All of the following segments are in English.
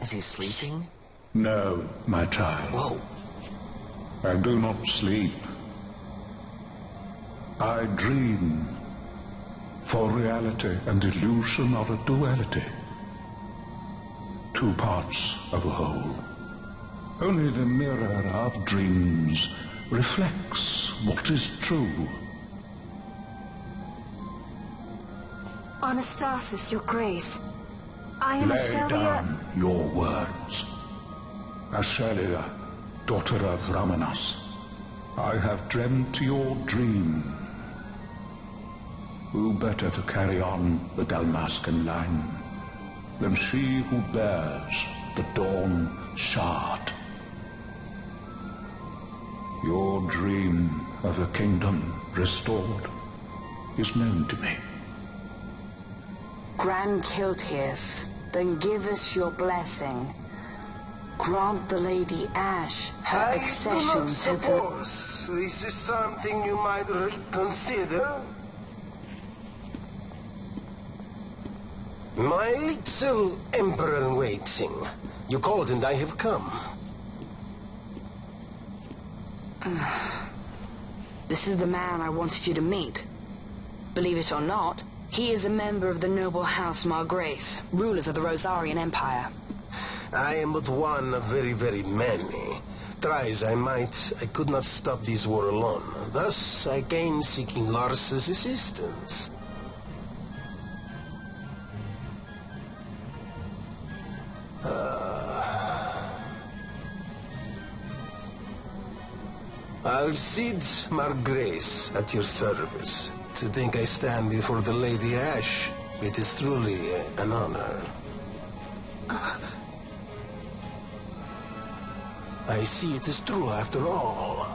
Is he sleeping? No, my child. Whoa. I do not sleep. I dream. For reality and illusion are a duality. Two parts of a whole. Only the mirror of dreams reflects what is true. Anastasis, your grace. I am Lay Ashelia. down your words. Ashelia, daughter of Ramanas, I have dreamt your dream. Who better to carry on the Dalmascan line than she who bears the Dawn Shard? Your dream of a kingdom restored is known to me. Grand Kiltius, then give us your blessing. Grant the Lady Ash her accession to the... I do not suppose this is something you might reconsider. My little emperor-in-waiting. You called and I have come. This is the man I wanted you to meet. Believe it or not, he is a member of the noble house Margrace, rulers of the Rosarian Empire. I am but one of very, very many. Try as I might, I could not stop this war alone. Thus, I came seeking Lars's assistance. Alcide Margrace at your service. To think I stand before the Lady Ash, it is truly an honor. I see it is true after all.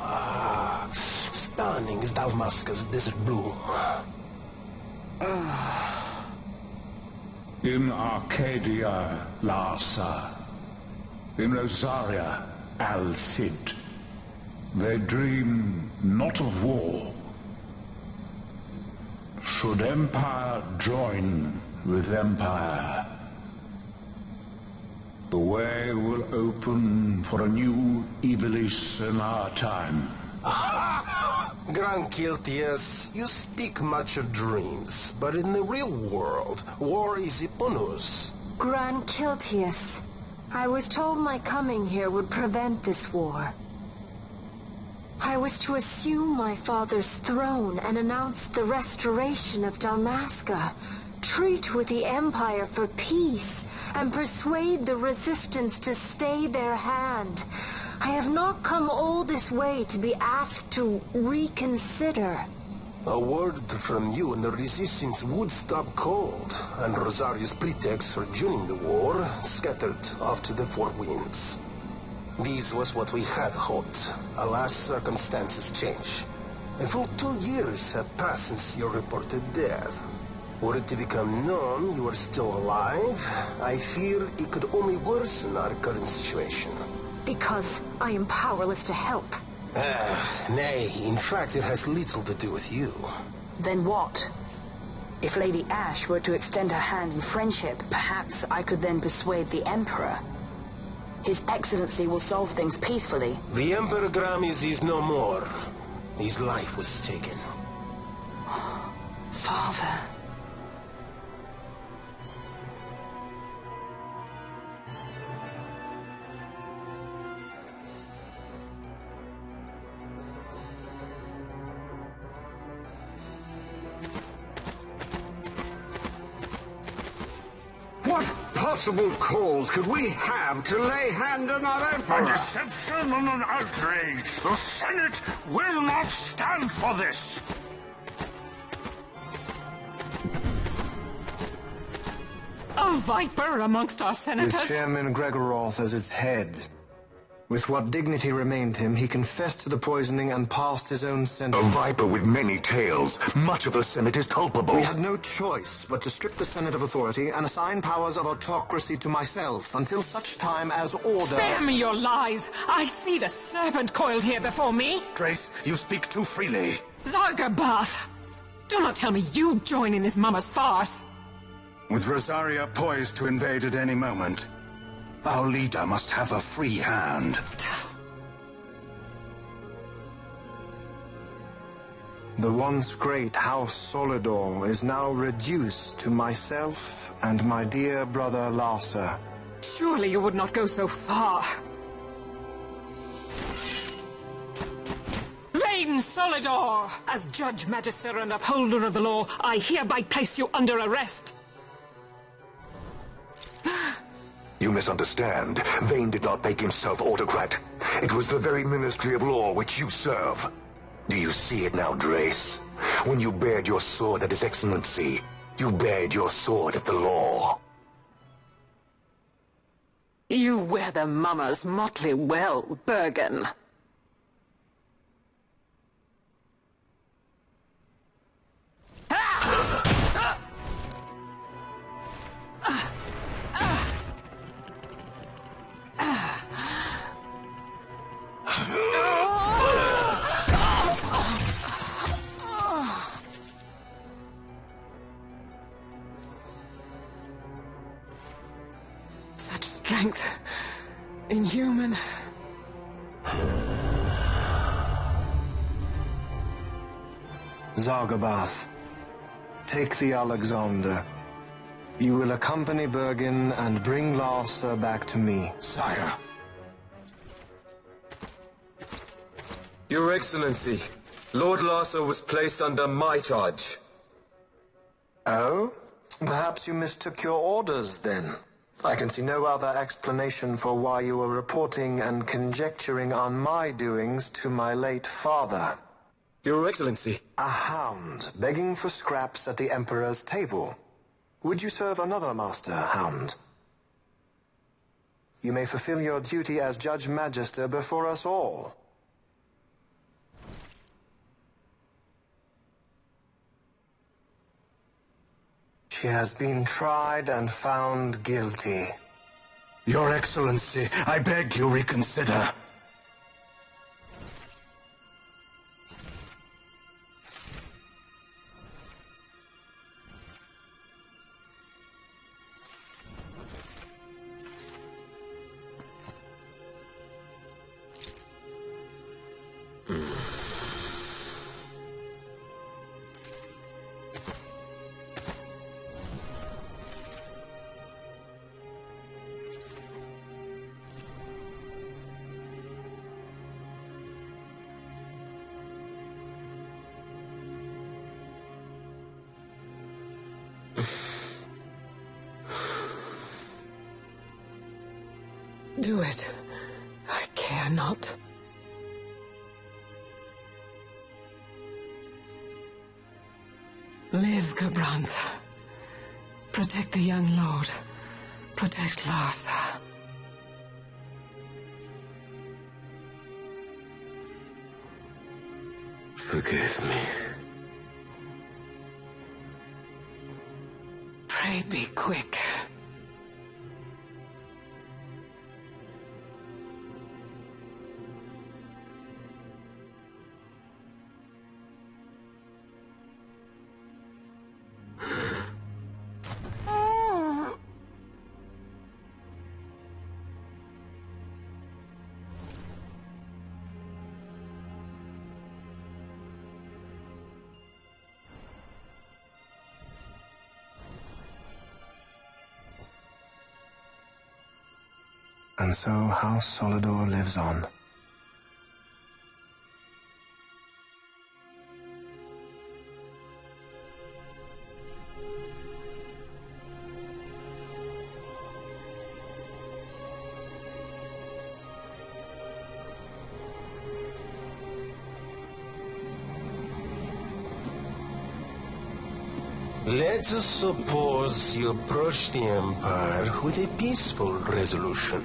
Stunning is Dalmasca's desert bloom. In Arcadia, Larsa. In Rosaria, Alcid. They dream not of war. Should empire join with empire, the way will open for a new Evilis in our time. Grand Kiltius, you speak much of dreams, but in the real world, war is upon us. Grand Kiltius, I was told my coming here would prevent this war. I was to assume my father's throne and announce the restoration of Dalmasca, treat with the Empire for peace, and persuade the resistance to stay their hand. I have not come all this way to be asked to reconsider. A word from you and the resistance would stop cold, and Rosaria's pretext for joining the war scattered off to the four winds. This was what we had hoped. Alas, circumstances change. A full 2 years have passed since your reported death. Were it to become known you are still alive, I fear it could only worsen our current situation. Because I am powerless to help. Nay, in fact it has little to do with you. Then what? If Lady Ash were to extend her hand in friendship, perhaps I could then persuade the Emperor. His Excellency will solve things peacefully. The Emperor Gramis is no more. His life was taken. Father... What possible cause could we have to lay hand on our Emperor? A deception and an outrage! The Senate will not stand for this! A viper amongst our senators? With Chairman Gregoroth as its head. With what dignity remained him, he confessed to the poisoning and passed his own sentence. A viper with many tails. Much of the Senate is culpable. We had no choice but to strip the Senate of authority and assign powers of autocracy to myself until such time as order... Spare me your lies! I see the serpent coiled here before me! Trace, you speak too freely. Zargabath! Do not tell me you join in this mama's farce! With Rosaria poised to invade at any moment, Our leader must have a free hand. The once great House Solidor is now reduced to myself and my dear brother Larsa. Surely you would not go so far. Vain Solidor! As Judge, Magister, and Upholder of the law, I hereby place you under arrest. You misunderstand. Vayne did not make himself autocrat. It was the very Ministry of Law which you serve. Do you see it now, Drace? When you bared your sword at His Excellency, you bared your sword at the law. You wear the mummers motley well, Bergen. Such strength. Inhuman. Zargabath, take the Alexander. You will accompany Bergen and bring Larsa back to me. Sire. Your Excellency, Lord Larsa was placed under my charge. Oh? Perhaps you mistook your orders, then. I can see no other explanation for why you were reporting and conjecturing on my doings to my late father. Your Excellency. A hound begging for scraps at the Emperor's table. Would you serve another master, hound? You may fulfill your duty as Judge Magister before us all. She has been tried and found guilty. Your Excellency, I beg you reconsider. Do it. I care not. Live, Gabranth. Protect the young lord. Protect Larsa. Forgive me. Pray be quick. And so House Solidor lives on. Let us suppose you approach the Empire with a peaceful resolution.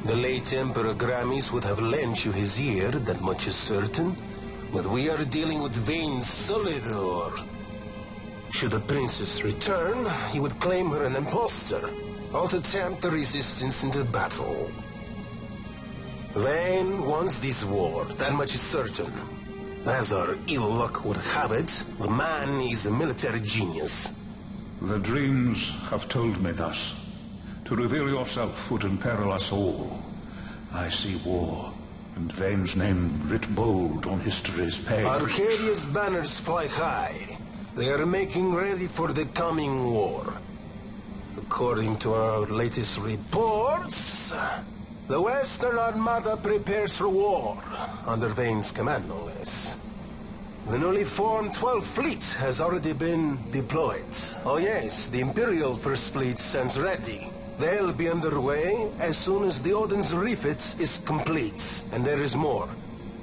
The late Emperor Gramis would have lent you his ear, that much is certain, but we are dealing with Vayne Solidor. Should the princess return, he would claim her an impostor, or to tempt the resistance into battle. Vayne wants this war, that much is certain. As our ill luck would have it, the man is a military genius. The dreams have told me thus. To reveal yourself would imperil us all. I see war, and Vane's name writ bold on history's page. Arcadia's banners fly high. They are making ready for the coming war. According to our latest reports, the Western Armada prepares for war, under Vane's command, no less. The newly formed 12th Fleet has already been deployed. Oh yes, the Imperial First Fleet stands ready. They'll be underway as soon as the Odin's refit is complete. And there is more.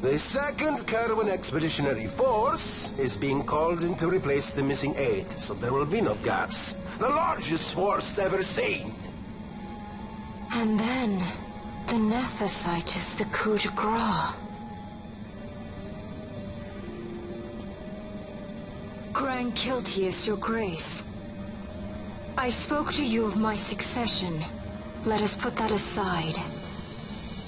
The 2nd Caravan Expeditionary Force is being called in to replace the missing 8, so there will be no gaps. The largest force ever seen. And then, the Nethicite is the coup de grace. Grand Kiltius, your grace. I spoke to you of my succession. Let us put that aside.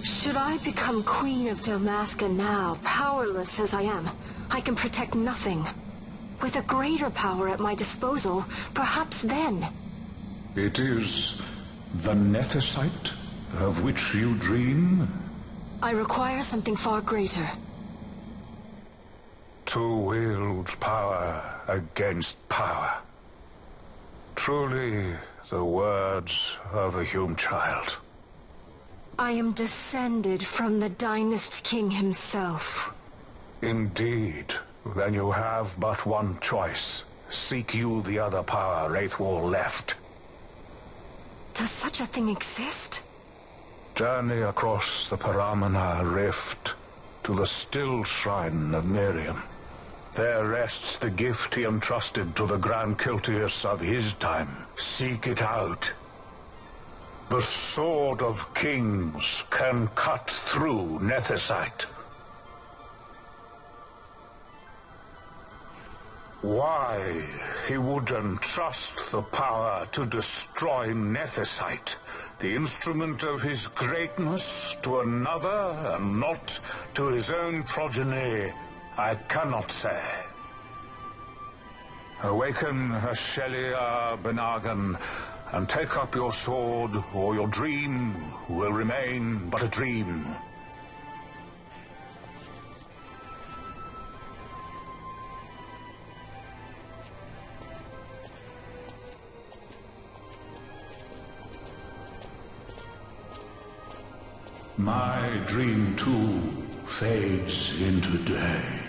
Should I become Queen of Dalmasca now, powerless as I am, I can protect nothing. With a greater power at my disposal, perhaps then. It is the Nethicite of which you dream? I require something far greater. To wield power against power. Truly, the words of a human child. I am descended from the Dynast King himself. Indeed. Then you have but one choice. Seek you the other power Wraithwall left. Does such a thing exist? Journey across the Paramana Rift to the still shrine of Miriam. There rests the gift he entrusted to the Grand Kiltius of his time. Seek it out. The Sword of Kings can cut through Nethicite. Why he would entrust the power to destroy Nethicite, the instrument of his greatness, to another, and not to his own progeny, I cannot say. Awaken Ashelia Benagan, and take up your sword, or your dream will remain but a dream. My dream too fades into day.